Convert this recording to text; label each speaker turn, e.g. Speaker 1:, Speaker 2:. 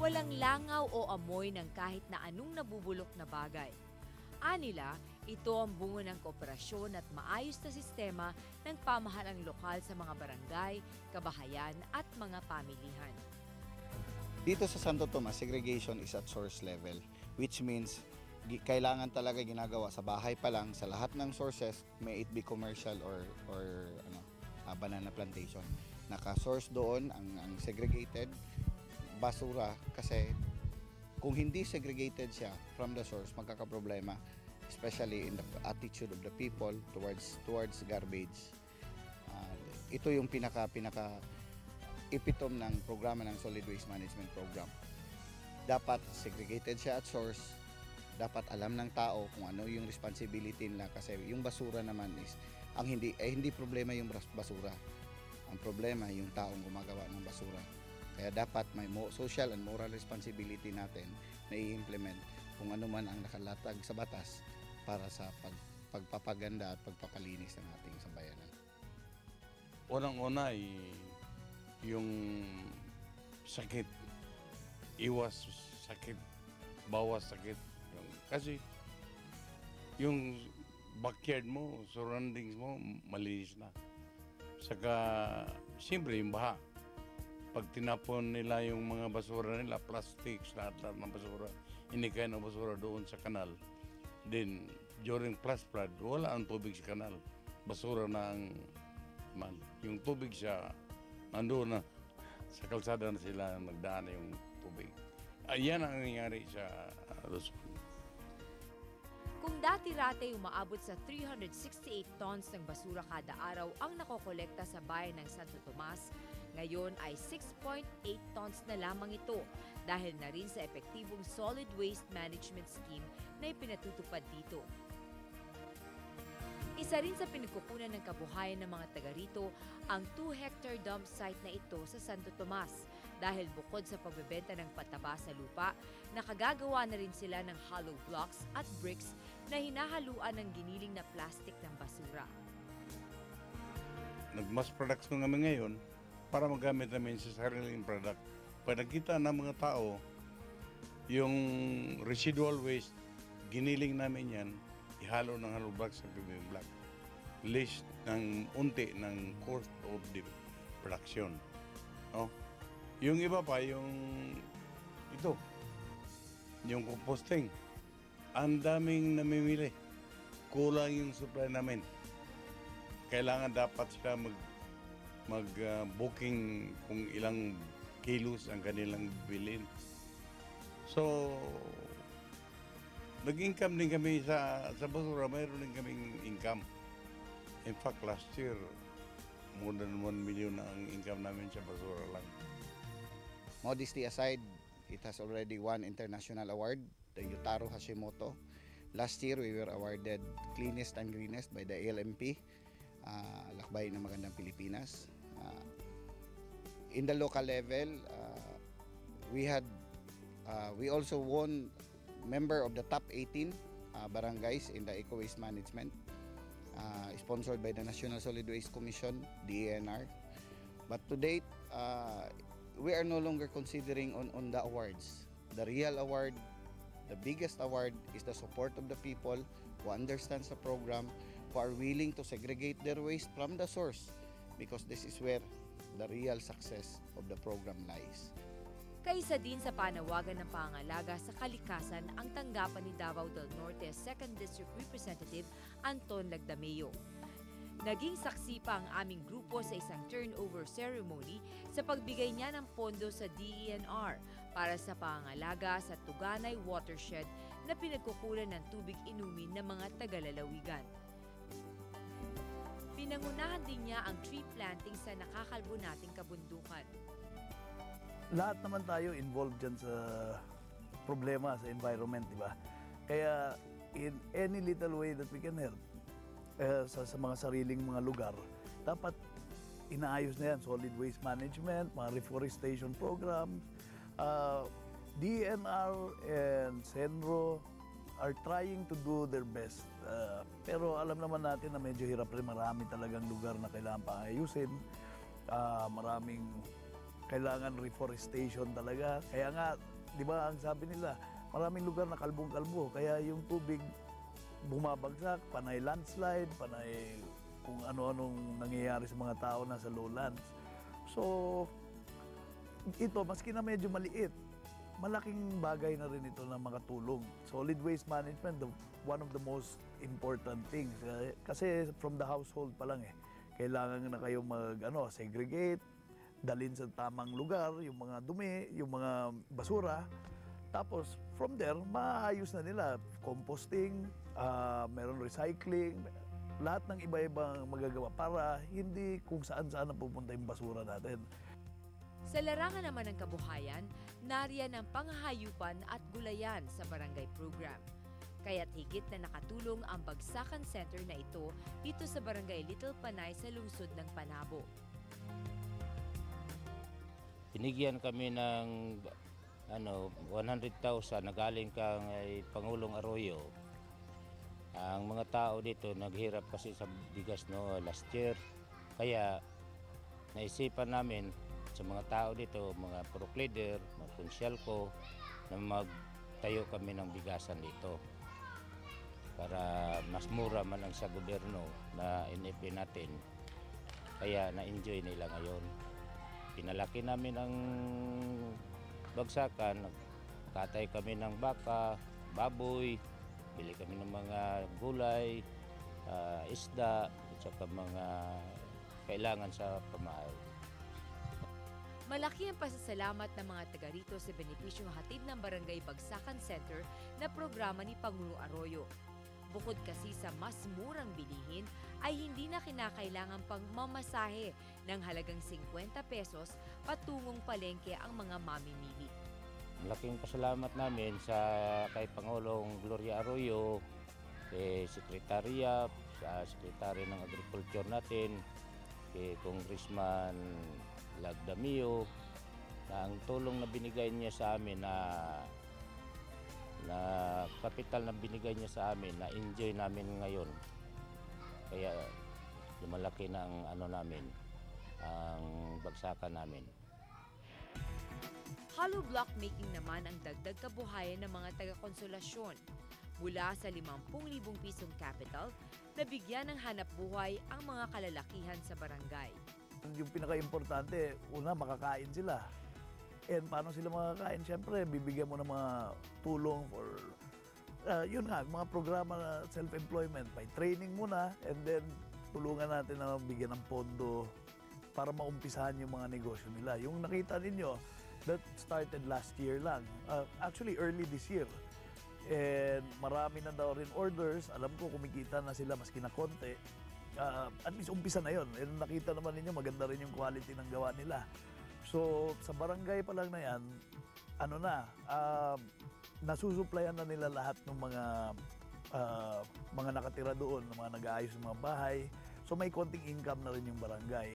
Speaker 1: walang langaw o amoy ng kahit na anong nabubulok na bagay. Anila, ito ang bunga ng kooperasyon at maayos na sistema ng pamahalang lokal sa mga barangay, kabahayan at mga pamilihan.
Speaker 2: Dito sa Santo Tomas, segregation is at source level, which means kailangan talaga ginagawa sa bahay pa lang, sa lahat ng sources, may it be commercial or banana plantation. Naka-source doon ang segregated basura kasi kung hindi segregated siya from the source, magkakaproblema, especially in the attitude of the people towards garbage. Ito yung pinaka epitome ng programa ng Solid Waste Management Program. Dapat segregated siya at source. Dapat alam ng tao kung ano yung responsibility nila kasi yung basura naman is hindi problema yung basura. Ang problema yung taong gumagawa ng basura. Kaya dapat may social and moral responsibility natin na i-implement kung ano man ang nakalatag sa batas para sa pagpapaganda at pagpapalinis ng ating sambayanan.
Speaker 3: Unang-una yung sakit, iwas sakit, bawas sakit. Kasi yung backyard mo, surroundings mo, malinis na. Saka, siyempre yung baha. Pag tinapon nila yung mga basura nila, plastics, lahat ng basura, inikay ng basura doon sa kanal. Then, during flash flood, wala ang tubig sa kanal. Basura na ang yung tubig siya, nandoon na. Sa kalsada na sila nagdaan na yung tubig. Yan ang nangyayari sa Luzon.
Speaker 1: Kung dati-rate umaabot sa 368 tons ng basura kada araw ang nakokolekta sa bayan ng Santo Tomas, ngayon ay 6.8 tons na lamang ito dahil na rin sa epektibong solid waste management scheme na ipinatutupad dito. Isa rin sa pinagkukunan ng kabuhayan ng mga taga rito ang 2-hectare dump site na ito sa Santo Tomas dahil bukod sa pagbebenta ng pataba sa lupa, nakagagawa na rin sila ng hollow blocks at bricks na hinahaluan ng giniling na plastic ng basura.
Speaker 3: Nag-mass production kami ngayon para magamit namin sa sariling product. Pag nakita ng mga tao, yung residual waste, giniling namin yan, ihalo ng hollow blocks sa PBB block. List ng unti ng cost of the production. Oh. Yung iba pa, yung composting. Ang daming namimili. Kulang yung supply namin. Kailangan dapat sila mag-booking kung ilang kilos ang kanilang bilhin. So, nag-income din kami sa basura, mayroon din kaming income. In fact, last year, more than 1 million na ang income namin sa basura lang.
Speaker 2: Modesty aside, it has already won international award, the Yutaro Hashimoto. Last year, we were awarded Cleanest and Greenest by the ALMP, Lakbay ng Magandang Pilipinas. In the local level, we also won member of the top 18 barangays in the Eco Waste Management, sponsored by the National Solid Waste Commission, DENR. But to date, we are no longer considering on the awards. The real award, the biggest award, is the support of the people who understands the program, who are willing to segregate their waste from the source, because this is where the real success of the program lies.
Speaker 1: Kaisa din sa panawagan ng pangalaga sa kalikasan ang tanggapan ni Davao del Norte 2nd District Representative Anton Lagdameo. Naging saksi pa ang aming grupo sa isang turnover ceremony sa pagbigay niya ng pondo sa DENR para sa pangalaga sa Tuganay Watershed na pinagkukulan ng tubig inumin ng mga taga-lalawigan. Pinangunahan din niya ang tree planting sa nakakalbo nating kabundukan.
Speaker 4: Lahat naman tayo involved dyan sa problema sa environment, di ba? Kaya in any little way that we can help sa mga sariling mga lugar, dapat inaayos na yan. Solid waste management, mga reforestation programs, DNR and Senro are trying to do their best. Pero alam naman natin na medyo hirap rin. Marami talagang lugar na kailangan pang ayusin. Maraming kailangan reforestation talaga. Kaya nga, di ba ang sabi nila, maraming lugar na kalbong-kalbo, kaya yung tubig bumabagsak, panay landslide, panay kung ano-anong nangyayari sa mga tao na sa lowlands. So, ito, maski na medyo maliit, malaking bagay na rin ito na makatulong. Solid waste management, one of the most important things. Kasi from the household pa lang kailangan na kayo segregate, dalhin sa tamang lugar, yung mga dumi, yung mga basura. Tapos, from there, maayos na nila. Composting, meron recycling, lahat ng iba-ibang magagawa para hindi kung saan-saan na pupunta yung basura natin.
Speaker 1: Sa larangan naman ng kabuhayan, nariyan ang panghahayupan at gulayan sa barangay program. Kaya't higit na nakatulong ang Bagsakan Center na ito dito sa barangay Little Panay sa lungsod ng Panabo.
Speaker 5: Binigyan kami ng 100,000 na galing kay Pangulong Arroyo. Ang mga tao dito naghirap kasi sa bigas last year. Kaya naisipan namin sa mga tao dito, mga purok leader, mga konsyal ko, na magtayo kami ng bigasan dito. Para mas mura man ang sa gobyerno na NFA natin. Kaya na-enjoy nila ngayon. Pinalaki namin ang Bagsakan, katay kami ng baka, baboy, bili kami ng mga gulay, isda, at saka mga kailangan sa pamahay.
Speaker 1: Malaki ang pasasalamat ng mga taga rito sa benepisyong hatid ng Barangay Bagsakan Center na programa ni Pangulong Arroyo. Bukod kasi sa mas murang bilihin, ay hindi na kinakailangan pang mamasahe ng halagang 50 pesos patungong palengke ang mga mamimili.
Speaker 5: Malaking pasalamat namin kay Pangulong Gloria Arroyo, kay Sekretarya, sa Sekretary ng Agriculture natin, kay Congressman Lagdamio, na ang tulong na binigay niya sa amin na kapital na binigay niya sa amin, na enjoy namin ngayon. Kaya lumalaki na ang namin, ang Bagsakan namin.
Speaker 1: Hollow block making naman ang dagdag kabuhayan ng mga taga-konsolasyon. Mula sa 50,000 pisong capital, nabigyan ng hanap buhay ang mga kalalakihan sa barangay.
Speaker 4: Yung pinaka-importante, una, makakain sila. And paano sila makakain? Siyempre, bibigyan mo ng mga tulong for, yun nga, mga programa na self-employment. By training muna, and then tulungan natin na bigyan ng pondo para maumpisahan yung mga negosyo nila. Yung nakita ninyo, that started last year lang. Actually, early this year. And marami na daw rin orders. Alam ko, kumikita na sila maski na konti. At least umpisa na yun. And nakita naman ninyo, maganda rin yung quality ng gawa nila. So, sa barangay pa lang na yan, nasusuplayan na nila lahat ng mga nakatira doon, ng mga nag-aayos ng mga bahay. So, may konting income na rin yung barangay.